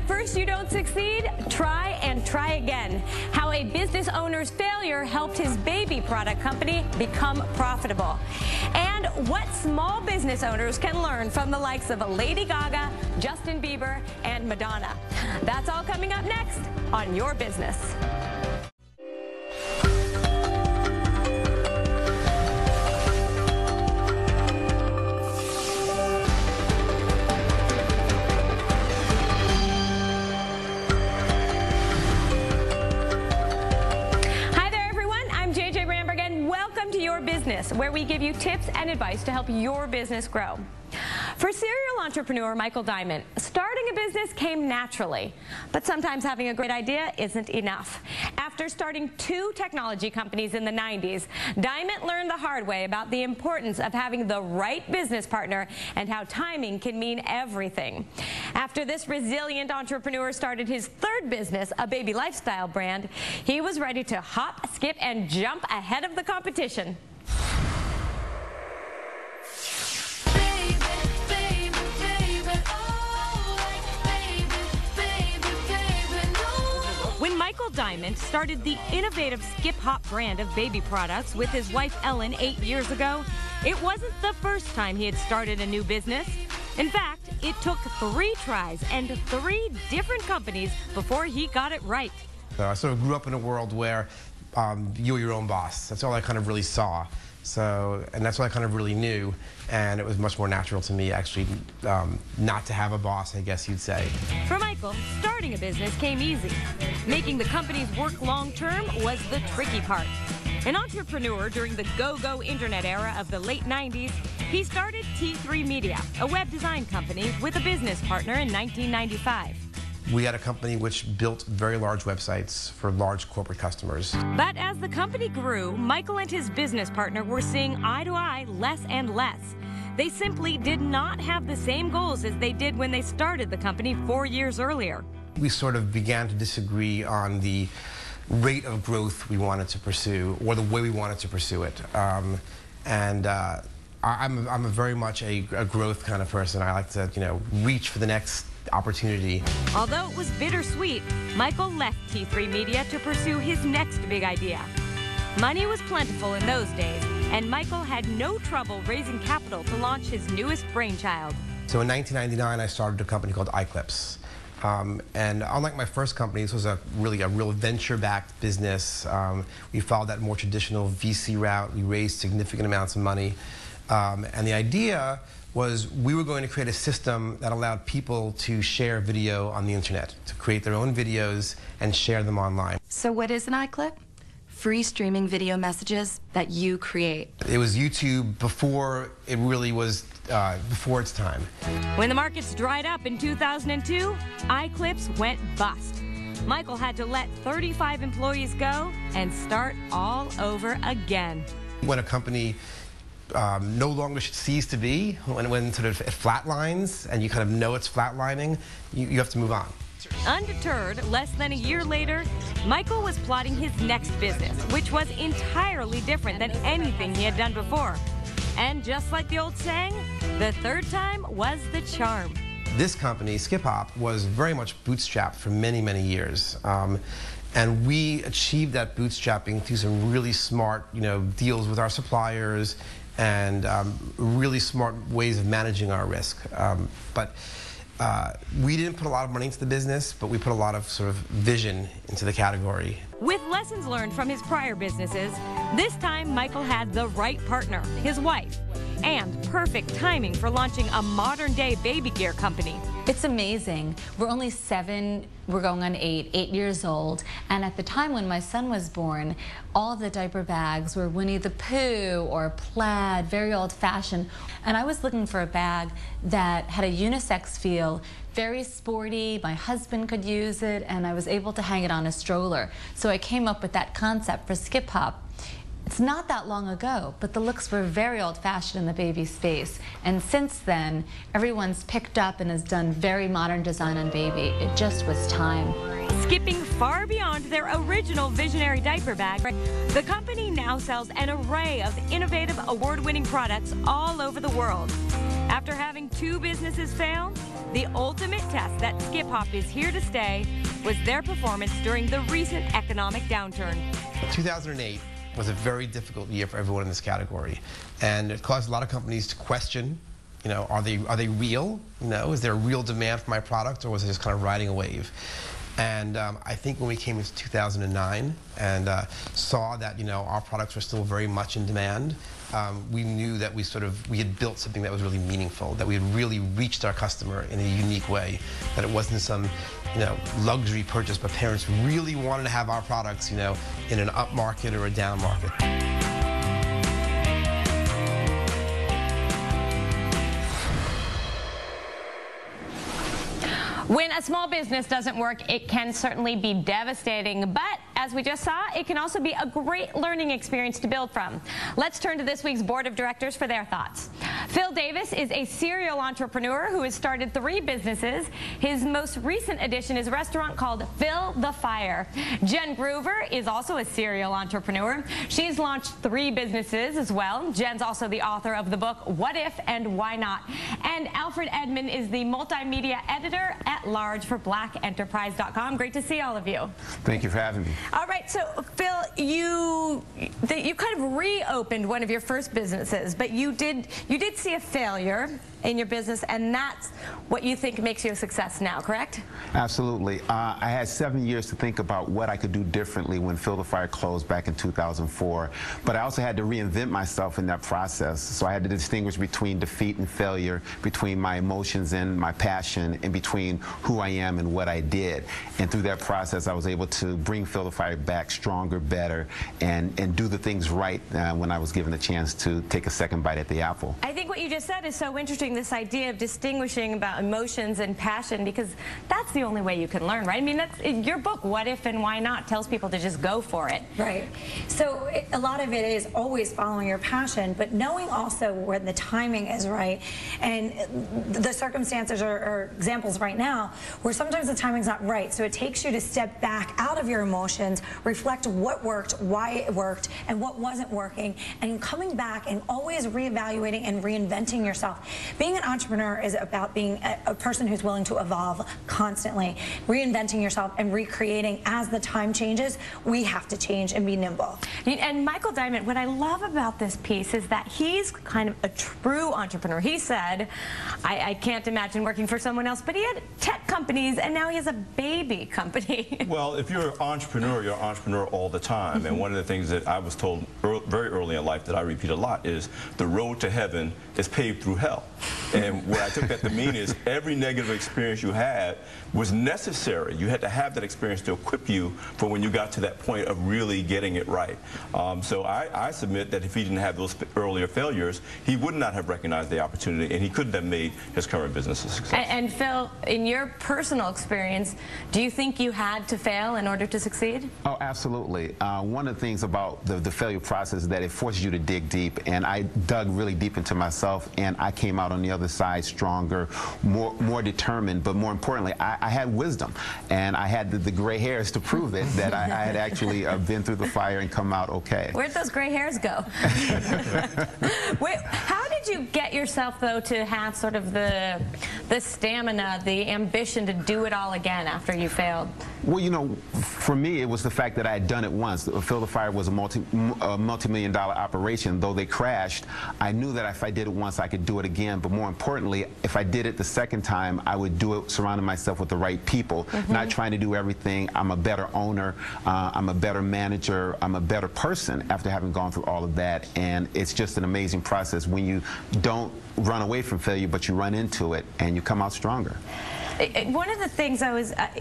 first you don't succeed, try and try again. How a business owner's failure helped his baby product company become profitable. And what small business owners can learn from the likes of Lady Gaga, Justin Bieber, and Madonna. That's all coming up next on Your Business. Your Business, where we give you tips and advice to help your business grow. For serial entrepreneur Michael Diamond, starting a business came naturally, but sometimes having a great idea isn't enough. After starting 2 technology companies in the 90s, Diamond learned the hard way about the importance of having the right business partner and how timing can mean everything. After this resilient entrepreneur started his 3rd business, a baby lifestyle brand, he was ready to hop, skip, and jump ahead of the competition. When Michael Diamond started the innovative Skip Hop brand of baby products with his wife Ellen 8 years ago, it wasn't the first time he had started a new business. In fact, it took 3 tries and 3 different companies before he got it right. I sort of grew up in a world where you were your own boss. That's all I kind of really saw. And that's what I kind of really knew, and it was much more natural to me actually not to have a boss, I guess you'd say. For Michael, starting a business came easy. Making the companies work long-term was the tricky part. An entrepreneur during the go-go internet era of the late 90s, he started T3 Media, a web design company, with a business partner in 1995. We had a company which built very large websites for large corporate customers. But as the company grew, Michael and his business partner were seeing eye to eye less and less. They simply did not have the same goals as they did when they started the company 4 years earlier. We sort of began to disagree on the rate of growth we wanted to pursue, or the way we wanted to pursue it. I'm a very much a growth kind of person. I like to, reach for the next opportunity. Although it was bittersweet, Michael left T3 Media to pursue his next big idea. Money was plentiful in those days, and Michael had no trouble raising capital to launch his newest brainchild. So in 1999, I started a company called iClips. And unlike my first company, this was really a real venture-backed business. We followed that more traditional VC route. We raised significant amounts of money. And the idea was we were going to create a system that allowed people to share video on the internet, to create their own videos and share them online. So what is an iClip? Free streaming video messages that you create. It was YouTube before it really was, before its time. When the markets dried up in 2002, iClips went bust. Michael had to let 35 employees go and start all over again. When a company no longer should cease to be, when sort of it flatlines and you kind of know it's flatlining, you have to move on. Undeterred, less than a year later, Michael was plotting his next business, which was entirely different than anything he had done before. And just like the old saying, the 3rd time was the charm. This company, Skip Hop, was very much bootstrapped for many, many years. And we achieved that bootstrapping through some really smart, deals with our suppliers and really smart ways of managing our risk. We didn't put a lot of money into the business, but we put a lot of sort of vision into the category. With lessons learned from his prior businesses, this time Michael had the right partner, his wife, and perfect timing for launching a modern-day baby gear company. It's amazing. We're only 7, we're going on 8 years old, and at the time when my son was born, all the diaper bags were Winnie the Pooh or plaid, very old-fashioned, and I was looking for a bag that had a unisex feel, very sporty, my husband could use it, and I was able to hang it on a stroller. So I came up with that concept for Skip Hop. It's not that long ago, but the looks were very old-fashioned in the baby space. And since then, everyone's picked up and has done very modern design on baby. It just was time. Skipping far beyond their original visionary diaper bag, the company now sells an array of innovative, award-winning products all over the world. After having 2 businesses fail, the ultimate test that Skip Hop is here to stay was their performance during the recent economic downturn. 2008 was a very difficult year for everyone in this category, and it caused a lot of companies to question, you know, are they real? You know, is there a real demand for my product, or was it just kind of riding a wave? And I think when we came into 2009 and saw that, you know, our products were still very much in demand, we knew that we had built something that was really meaningful, that we had really reached our customer in a unique way, that it wasn't some, you know, luxury purchase, but parents really wanted to have our products, you know, in an up market or a down market. When a small business doesn't work, it can certainly be devastating, but as we just saw, it can also be a great learning experience to build from. Let's turn to this week's board of directors for their thoughts. Phil Davis is a serial entrepreneur who has started 3 businesses. His most recent addition is a restaurant called Phil the Fire. Jen Groover is also a serial entrepreneur. She's launched 3 businesses as well. Jen's also the author of the book What If and Why Not. And Alfred Edmond is the multimedia editor at large for blackenterprise.com. Great to see all of you. Thank you for having me. All right, so Phil, you kind of reopened one of your first businesses, but you did see a failure in your business, and that's what you think makes you a success now, correct? Absolutely. I had 7 years to think about what I could do differently when Phil the Fire closed back in 2004, but I also had to reinvent myself in that process. So I had to distinguish between defeat and failure, between my emotions and my passion, and between who I am and what I did. And through that process, I was able to bring Phil the Fire back stronger, better, and do the things right when I was given the chance to take a second bite at the apple. I think what you just said is so interesting, this idea of distinguishing about emotions and passion, because that's the only way you can learn, right? I mean, that's your book, What If and Why Not, tells people to just go for it. Right. So a lot of it is always following your passion, but knowing also when the timing is right. And the circumstances are examples right now where sometimes the timing's not right. So it takes you to step back out of your emotions, reflect what worked, why it worked, and what wasn't working, and coming back and always reevaluating and reinventing yourself. Being an entrepreneur is about being a person who's willing to evolve constantly, reinventing yourself and recreating. As the time changes, we have to change and be nimble. And Michael Diamond, what I love about this piece is that he's kind of a true entrepreneur. He said, I can't imagine working for someone else, but he had tech companies, and now he has a baby company. Well, if you're an entrepreneur, you're an entrepreneur all the time. And one of the things that I was told very early in life that I repeat a lot is the road to heaven is paved through hell. And what I took that to mean is every negative experience you had was necessary. You had to have that experience to equip you for when you got to that point of really getting it right. So I submit that if he didn't have those earlier failures, he would not have recognized the opportunity, and he couldn't have made his current business a success. And Phil, in your personal experience, do you think you had to fail in order to succeed? Oh, absolutely. One of the things about the failure process is that it forces you to dig deep, and I dug really deep into myself, and I came out on the other side stronger, more determined, but more importantly, I had wisdom, and I had the gray hairs to prove it, that I had actually been through the fire and come out okay. Where'd those gray hairs go? Wait, how did you get yourself, though, to have sort of the stamina, the ambition to do it all again after you failed? Well, you know, for me, it was the fact that I had done it once. Phil the Fire was a multi-million-dollar operation. Though they crashed, I knew that if I did it once, I could do it again. But more importantly, if I did it the second time, I would do it surrounding myself with the right people, not trying to do everything. I'm a better owner. I'm a better manager. I'm a better person after having gone through all of that. And it's just an amazing process when you don't run away from failure, but you run into it and you come out stronger. One of the things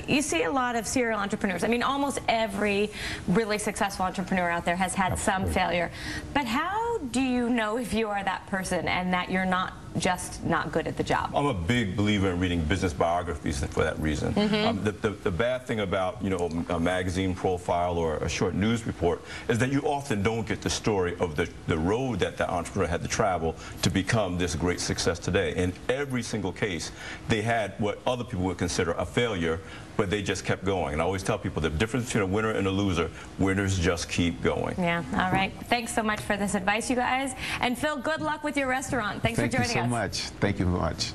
you see a lot of serial entrepreneurs. I mean, almost every really successful entrepreneur out there has had some failure. But how do you know if you are that person and that you're not just not good at the job? I'm a big believer in reading business biographies for that reason. The bad thing about, you know, a magazine profile or a short news report is that you often don't get the story of the road that the entrepreneur had to travel to become this great success today. In every single case, they had what other people would consider a failure, but they just kept going. And I always tell people the difference between a winner and a loser, winners just keep going. Yeah, all right. Thanks so much for this advice, you guys. And Phil, good luck with your restaurant. Thanks for joining us. Thank you so much. Thank you very much.